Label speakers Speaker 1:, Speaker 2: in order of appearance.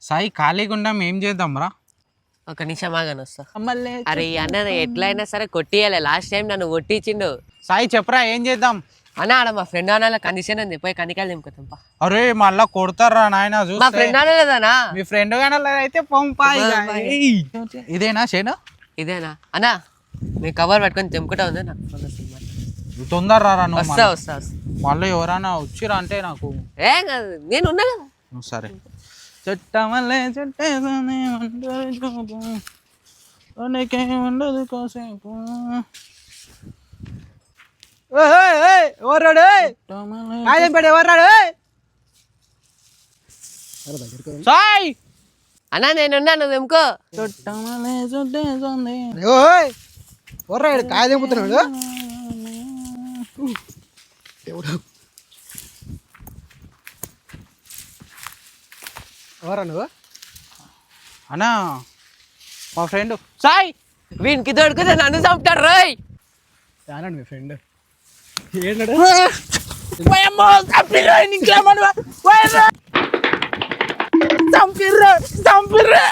Speaker 1: సాయి ఖాళీగా ఉండం ఏం చేద్దాం రా?
Speaker 2: ఒక నిమిషం ఆగాను వస్తా. అరే అన్న ఎట్లయినా సరే కొట్టియాలి. లాస్ట్ టైం నన్ను కొట్టించిండు.
Speaker 1: సాయి చెప్పరా ఏం చేద్దాం?
Speaker 2: అన్న ఆడ మా ఫ్రెండ్ అన్న కండిషన్ ఉంది, పోయి కనికాయలు దింపుతాంపా.
Speaker 1: అరే మళ్ళా కొడతారా నాయన?
Speaker 2: మా ఫ్రెండ్ అనలేదనా?
Speaker 1: మీ ఫ్రెండ్ గానే అయితే పంపా. ఇదేనా చేను?
Speaker 2: ఇదేనా అన్న? మీ కవర్ పట్టుకొని తెంపుకుంటా ఉంది నాకు.
Speaker 1: తొందరరా రా.
Speaker 2: వస్తా వస్తా.
Speaker 1: మళ్ళీ ఎవరైనా వచ్చిరా అంటే నాకు
Speaker 2: ఏం కాదు, నేను ఉన్నా కదా.
Speaker 1: సరే. చెట్టమల్లే చెట్టేదని ఉండదు కాసేపు.
Speaker 3: ఎవర్రాడు? ఎవర్రాడు?
Speaker 1: సాయ్
Speaker 2: అన్నా నేనున్నా, నువ్వు తెంపుకో.
Speaker 1: చెట్టమల్లే చెట్టేది
Speaker 3: ఎవర్రాడు? కాయ తెంపుతున్నాడు. ఎవరా నువ్వు?
Speaker 1: అన్నా మా ఫ్రెండ్ సాయ్.
Speaker 2: వీనికి దొరికితే నన్ను చంపుతాడు రోయ్.
Speaker 3: చాలండి మీ ఫ్రెండ్ ఏంటాడు?
Speaker 1: చంపిర్రా.